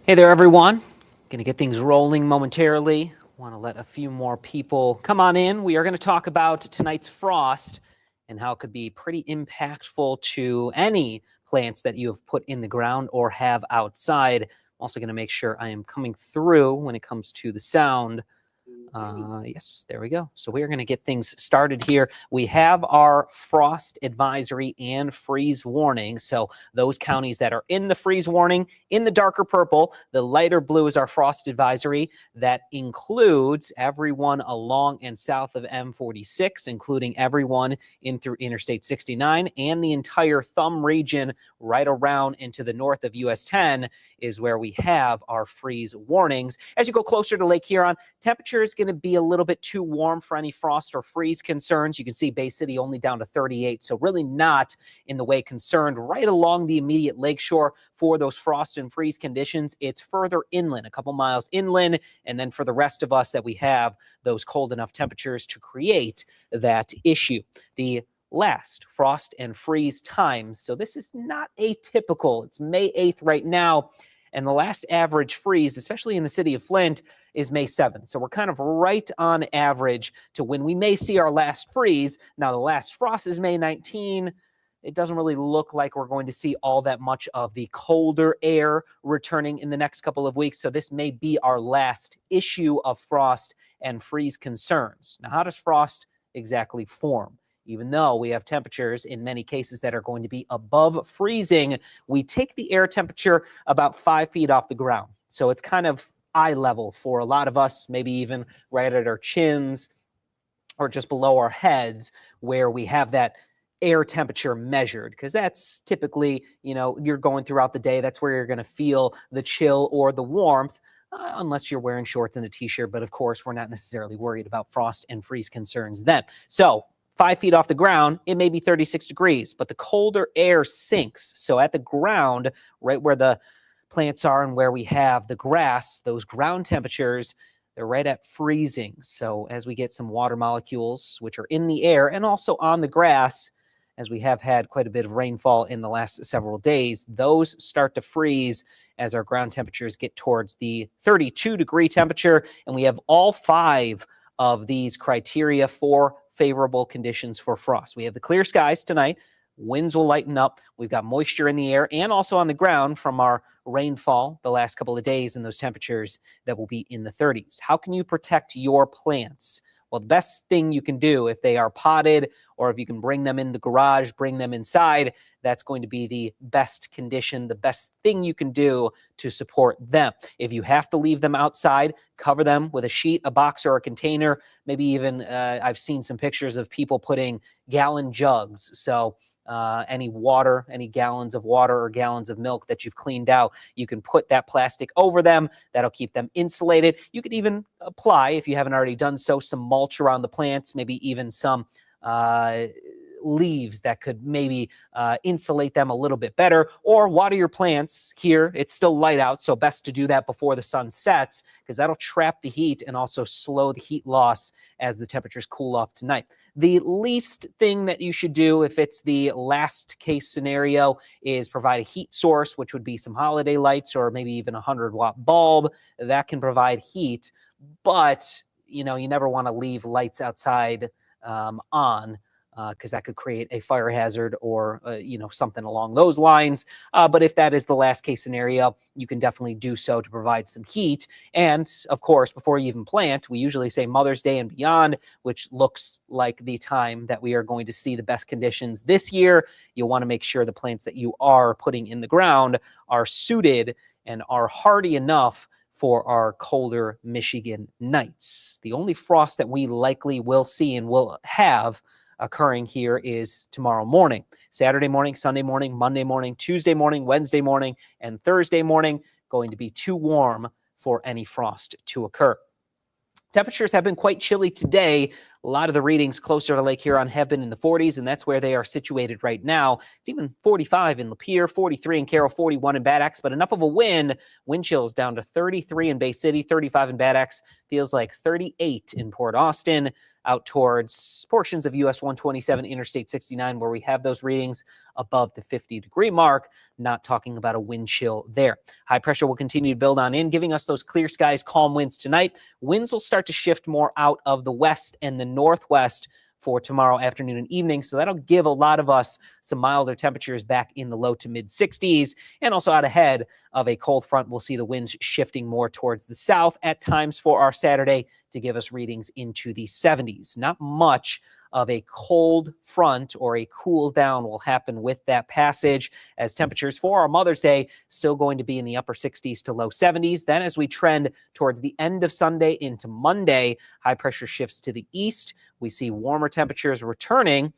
Hey there, everyone. Going to get things rolling momentarily. Want to let a few more people come on in. We are going to talk about tonight's frost and how it could be pretty impactful to any plants that you have put in the ground or have outside. I'm also going to make sure I am coming through when it comes to the sound. Yes, there we go. So we are going to get things started here. We have our frost advisory and freeze warning. So those counties that are in the freeze warning, in the darker purple, the lighter blue is our frost advisory. That includes everyone along and south of M46, including everyone in through Interstate 69, and the entire thumb region right around into the north of US 10 is where we have our freeze warnings. As you go closer to Lake Huron, temperature is going to be a little bit too warm for any frost or freeze concerns. You can see Bay City only down to 38, so really not in the way concerned right along the immediate lakeshore for those frost and freeze conditions. It's further inland, a couple miles inland, and then for the rest of us that we have those cold enough temperatures to create that issue. The last frost and freeze times, so this is not atypical. It's May 8th right now, and the last average freeze, especially in the city of Flint, is May 7th. So we're kind of right on average to when we may see our last freeze. Now, the last frost is May 19. It doesn't really look like we're going to see all that much of the colder air returning in the next couple of weeks. So this may be our last issue of frost and freeze concerns. Now, how does frost exactly form? Even though we have temperatures in many cases that are going to be above freezing, we take the air temperature about 5 feet off the ground. So it's kind of eye level for a lot of us, maybe even right at our chins or just below our heads, where we have that air temperature measured, because that's typically, you're going throughout the day. That's where you're going to feel the chill or the warmth, unless you're wearing shorts and a t-shirt. But of course, we're not necessarily worried about frost and freeze concerns then. So 5 feet off the ground, it may be 36 degrees, but the colder air sinks. So at the ground, right where the plants are and where we have the grass, those ground temperatures, they're right at freezing. So as we get some water molecules, which are in the air and also on the grass, as we have had quite a bit of rainfall in the last several days, those start to freeze as our ground temperatures get towards the 32-degree temperature. And we have all 5 of these criteria for favorable conditions for frost. We have the clear skies tonight. Winds will lighten up. We've got moisture in the air and also on the ground from our rainfall the last couple of days, and those temperatures that will be in the 30s. How can you protect your plants? Well, the best thing you can do, if they are potted or if you can bring them in the garage, bring them inside, that's going to be the best condition, the best thing you can do to support them. If you have to leave them outside, cover them with a sheet, a box, or a container. Maybe even I've seen some pictures of people putting gallon jugs. So any water, any gallons of water or gallons of milk that you've cleaned out, you can put that plastic over them. That'll keep them insulated. You could even apply, if you haven't already done so, some mulch around the plants, maybe even some leaves that could maybe insulate them a little bit better, or water your plants here. It's still light out, so best to do that before the sun sets, because that'll trap the heat and also slow the heat loss as the temperatures cool off tonight. The least thing that you should do, if it's the last case scenario, is provide a heat source, which would be some holiday lights or maybe even a 100-watt bulb that can provide heat. But you never want to leave lights outside on, because that could create a fire hazard or something along those lines. But if that is the last case scenario, you can definitely do so to provide some heat. And of course, before you even plant, we usually say Mother's Day and beyond, which looks like the time that we are going to see the best conditions this year. You'll want to make sure the plants that you are putting in the ground are suited and are hardy enough for our colder Michigan nights. The only frost that we likely will see and will have occurring here is tomorrow morning, Saturday morning, Sunday morning, Monday morning, Tuesday morning, Wednesday morning, and Thursday morning. Going to be too warm for any frost to occur. Temperatures have been quite chilly today. A lot of the readings closer to Lake Huron have been in the 40s, and that's where they are situated right now. It's even 45 in Lapeer, 43 in Carroll, 41 in Bad Axe, but enough of a wind chills down to 33 in Bay City, 35 in Bad Axe, feels like 38 in Port Austin. out towards portions of US 127, Interstate 69, where we have those readings above the 50-degree mark, not talking about a wind chill there. High pressure will continue to build on in, giving us those clear skies, calm winds tonight. Winds will start to shift more out of the west and the northwest for tomorrow afternoon and evening. So that'll give a lot of us some milder temperatures back in the low to mid 60s. And also out ahead of a cold front, we'll see the winds shifting more towards the south at times for our Saturday to give us readings into the 70s. Not much of a cold front or a cool down will happen with that passage, as temperatures for our Mother's Day still going to be in the upper 60s to low 70s. Then as we trend towards the end of Sunday into Monday, high pressure shifts to the east. We see warmer temperatures returning,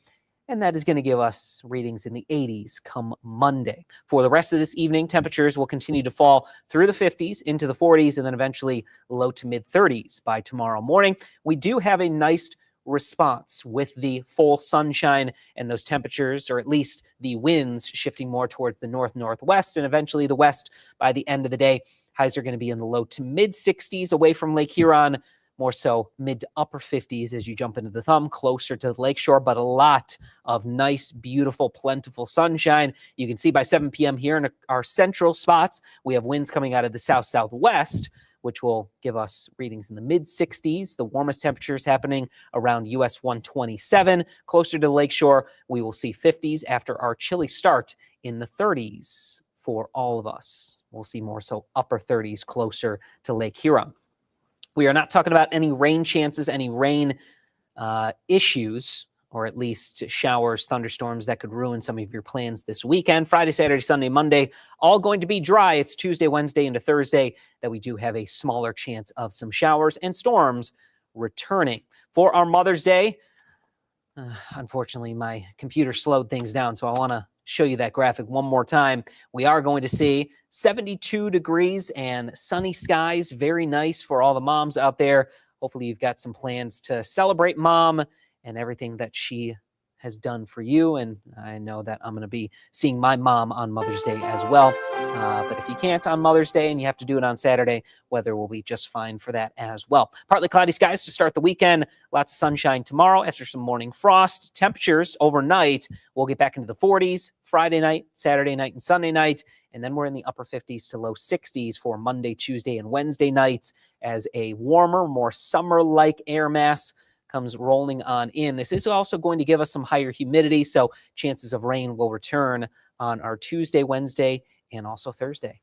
and that is going to give us readings in the 80s come Monday. For the rest of this evening, temperatures will continue to fall through the 50s into the 40s and then eventually low to mid 30s by tomorrow morning. We do have a nice response with the full sunshine and those temperatures, or at least the winds shifting more towards the northwest and eventually the west by the end of the day. Highs are going to be in the low to mid 60s away from Lake Huron, more so mid to upper 50s as you jump into the thumb closer to the lakeshore, but a lot of nice, beautiful, plentiful sunshine. You can see by 7 p.m. here in our central spots, we have winds coming out of the south-southwest, which will give us readings in the mid 60s. The warmest temperatures happening around US 127. Closer to the lakeshore, we will see 50s after our chilly start in the 30s for all of us. We'll see more so upper 30s closer to Lake Huron. We are not talking about any rain chances, any rain issues, or at least showers, thunderstorms that could ruin some of your plans this weekend. Friday, Saturday, Sunday, Monday, all going to be dry. It's Tuesday, Wednesday, into Thursday that we do have a smaller chance of some showers and storms returning. For our Mother's Day, unfortunately, my computer slowed things down, so I want to show you that graphic one more time. We are going to see 72 degrees and sunny skies. Very nice for all the moms out there. Hopefully you've got some plans to celebrate mom and everything that she has done for you. And I know that I'm going to be seeing my mom on Mother's Day as well. But if you can't on Mother's Day and you have to do it on Saturday, weather will be just fine for that as well. Partly cloudy skies to start the weekend. Lots of sunshine tomorrow after some morning frost. Temperatures overnight will get back into the 40s Friday night, Saturday night, and Sunday night. And then we're in the upper 50s to low 60s for Monday, Tuesday, and Wednesday nights as a warmer, more summer-like air mass comes rolling on in. This is also going to give us some higher humidity, so chances of rain will return on our Tuesday, Wednesday, and also Thursday.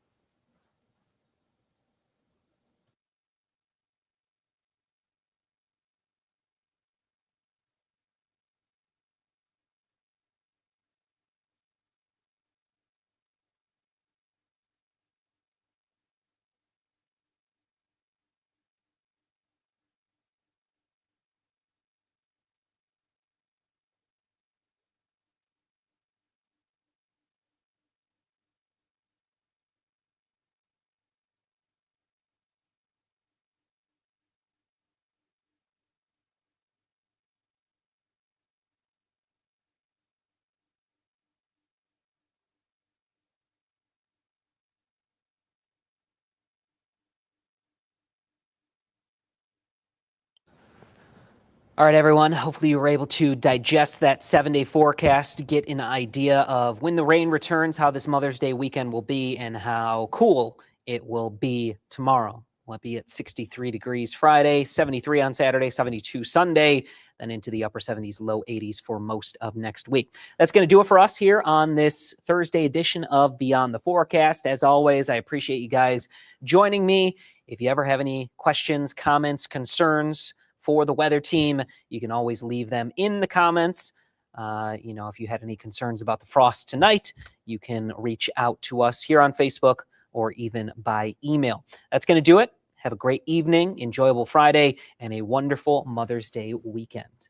All right, everyone. Hopefully you were able to digest that 7-day forecast, get an idea of when the rain returns, how this Mother's Day weekend will be, and how cool it will be tomorrow. Will it be at 63 degrees Friday, 73 on Saturday, 72 Sunday, then into the upper 70s, low 80s for most of next week. That's going to do it for us here on this Thursday edition of Beyond the Forecast. As always, I appreciate you guys joining me. If you ever have any questions, comments, concerns for the weather team, you can always leave them in the comments. If you had any concerns about the frost tonight, you can reach out to us here on Facebook or even by email. That's going to do it. Have a great evening, enjoyable Friday, and a wonderful Mother's Day weekend.